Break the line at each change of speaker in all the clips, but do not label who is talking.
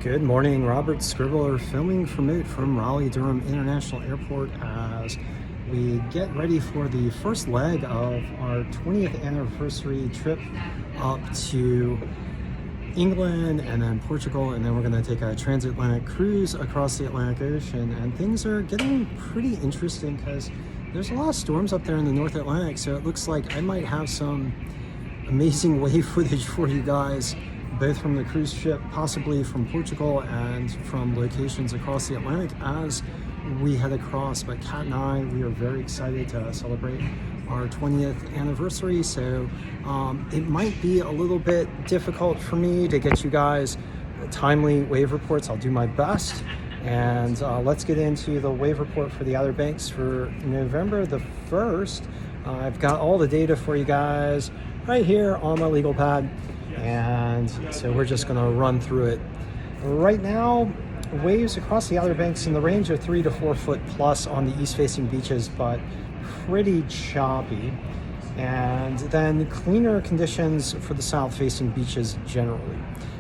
Good morning, Robert Scribbler filming from Raleigh-Durham International Airport as we get ready for the first leg of our 20th anniversary trip up to England and then Portugal, and then we're going to take a transatlantic cruise across the Atlantic Ocean. And things are getting pretty interesting because there's a lot of storms up there in the North Atlantic, so it looks like I might have some amazing wave footage for you guys, both from the cruise ship, possibly from Portugal, and from locations across the Atlantic as we head across. But Kat and I, we are very excited to celebrate our 20th anniversary, so it might be a little bit difficult for me to get you guys timely wave reports. I'll do my best, and let's get into the wave report for the Outer Banks for November the 1st. I've got all the data for you guys right here on my legal pad, and so we're just going to run through it. Right now, waves across the Outer Banks in the range of 3 to 4 foot plus on the east-facing beaches, but pretty choppy. And then cleaner conditions for the south-facing beaches generally.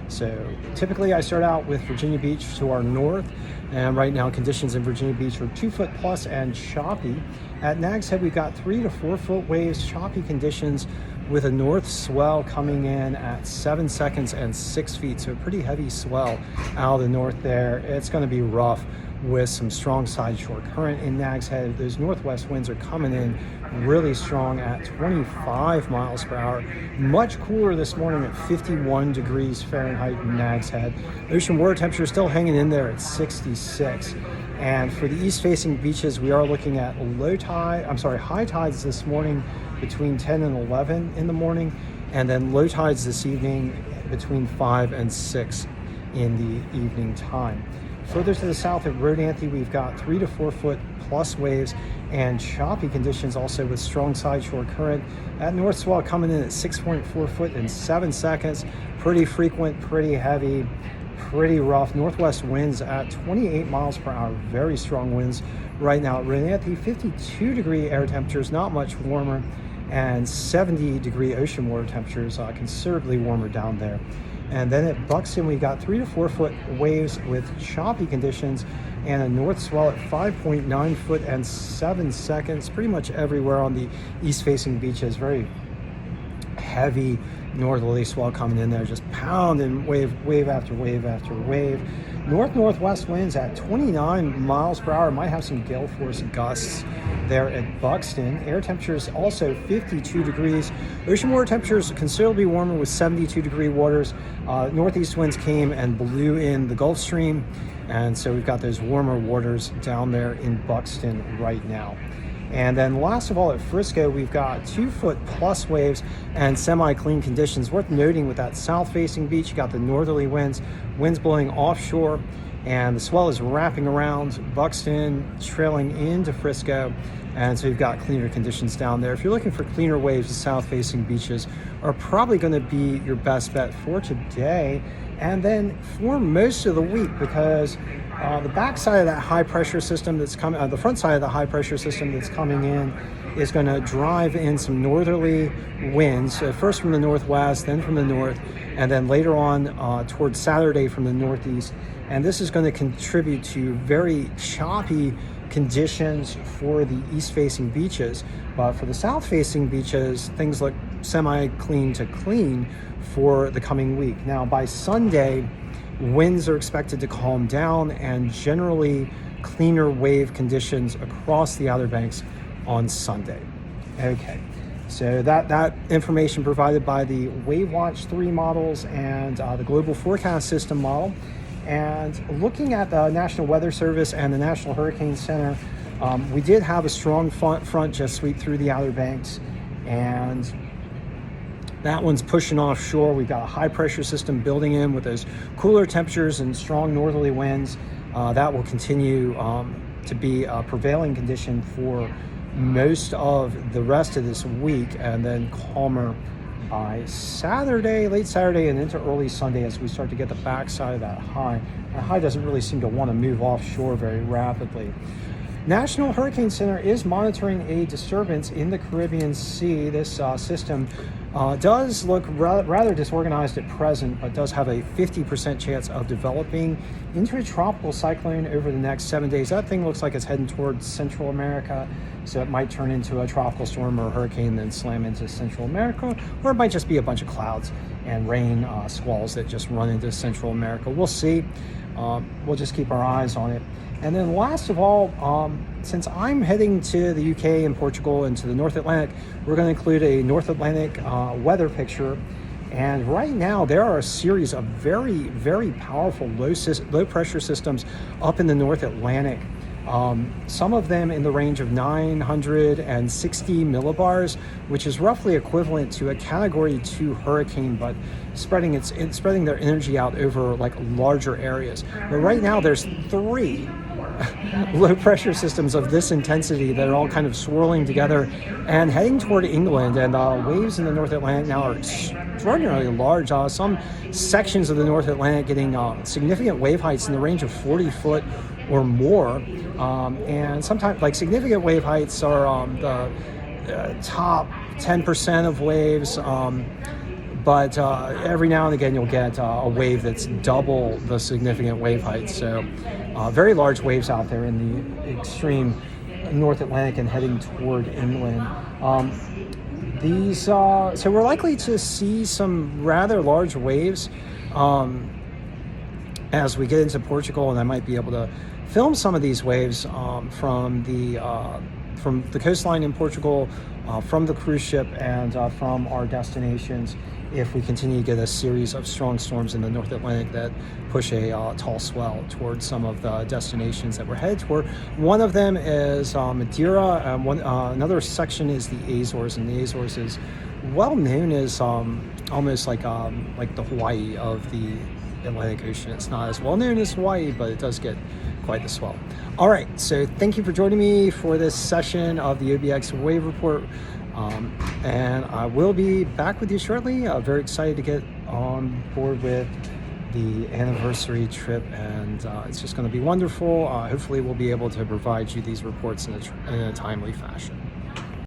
So typically I start out with Virginia Beach to our north, and right now conditions in Virginia Beach are 2 foot plus and choppy. At Nags Head, we've got 3 to 4 foot waves, choppy conditions with a north swell coming in at 7 seconds and 6 feet. So a pretty heavy swell out of the north there. It's going to be rough with some strong side shore current in Nags Head. Those northwest winds are coming in really strong at 25 miles per hour. Much cooler this morning at 51 degrees Fahrenheit in Nags Head. Ocean water temperature still hanging in there at 66. And for the east-facing beaches, we are looking at high tides this morning between 10 and 11 in the morning, and then low tides this evening between 5 and 6 in the evening time. Further to the south at Rodanthe, we've got 3 to 4 foot plus waves and choppy conditions, also with strong side shore current. That north swell coming in at 6.4 foot in 7 seconds. Pretty frequent, pretty heavy, pretty rough. Northwest winds at 28 miles per hour, very strong winds right now at Rodanthe. 52 degree air temperatures, not much warmer, and 70 degree ocean water temperatures, considerably warmer down there. And then at Buxton, we got 3 to 4 foot waves with choppy conditions and a north swell at 5.9 foot and 7 seconds, pretty much everywhere on the east-facing beaches. Very heavy northerly swell coming in there, just pounding wave after wave after wave. Northwest winds at 29 miles per hour. Might have some gale force gusts there at Buxton. Air temperatures also 52 degrees. Ocean water temperatures considerably warmer with 72 degree waters. Northeast winds came and blew in the Gulf Stream, and so we've got those warmer waters down there in Buxton right now. And then last of all at Frisco, we've got 2 foot plus waves and semi-clean conditions. Worth noting with that south-facing beach, you got the northerly winds blowing offshore, and the swell is wrapping around Buxton, trailing into Frisco, and so you've got cleaner conditions down there. If you're looking for cleaner waves, the south-facing beaches are probably going to be your best bet for today, and then for most of the week, because the backside of that high pressure system that's coming, the front side of the high pressure system that's coming in is going to drive in some northerly winds, first from the northwest, then from the north, and then later on towards Saturday from the northeast. And this is going to contribute to very choppy conditions for the east-facing beaches. But for the south-facing beaches, things look semi-clean to clean for the coming week. Now, by Sunday, winds are expected to calm down and generally cleaner wave conditions across the Outer Banks on Sunday. Okay, so that information provided by the Wave Watch 3 models and the Global Forecast System model. And looking at the National Weather Service and the National Hurricane Center, we did have a strong front just sweep through the Outer Banks, and that one's pushing offshore. We've got a high pressure system building in with those cooler temperatures and strong northerly winds. That will continue to be a prevailing condition for most of the rest of this week, and then calmer by Saturday, late Saturday, and into early Sunday as we start to get the backside of that high. The high doesn't really seem to want to move offshore very rapidly. National Hurricane Center is monitoring a disturbance in the Caribbean Sea. This system Does look rather disorganized at present, but does have a 50% chance of developing into a tropical cyclone over the next 7 days. That thing looks like it's heading towards Central America, so it might turn into a tropical storm or a hurricane, then slam into Central America, or it might just be a bunch of clouds and rain squalls that just run into Central America. We'll see. We'll just keep our eyes on it. And then last of all, since I'm heading to the UK and Portugal and to the North Atlantic, we're going to include a North Atlantic weather picture. And right now there are a series of very, very powerful low pressure systems up in the North Atlantic. Some of them in the range of 960 millibars, which is roughly equivalent to a Category 2 hurricane, but spreading their energy out over like larger areas. But right now there's 3 low pressure systems of this intensity that are all kind of swirling together and heading toward England, and waves in the North Atlantic now are extraordinarily large. Some sections of the North Atlantic getting significant wave heights in the range of 40 foot or more, and sometimes like significant wave heights are the top 10% of waves, but every now and again you'll get a wave that's double the significant wave height. So very large waves out there in the extreme North Atlantic and heading toward England. So we're likely to see some rather large waves as we get into Portugal, and I might be able to film some of these waves from the coastline in Portugal, from the cruise ship, and from our destinations, if we continue to get a series of strong storms in the North Atlantic that push a tall swell towards some of the destinations that we're headed toward. One of them is Madeira, another section is the Azores, and the Azores is well known as almost like the Hawaii of the Atlantic Ocean. It's not as well known as Hawaii, but it does get quite the swell. All right, so thank you for joining me for this session of the OBX Wave Report. And I will be back with you shortly. Very excited to get on board with the anniversary trip, and it's just going to be wonderful. Hopefully we'll be able to provide you these reports in a timely fashion.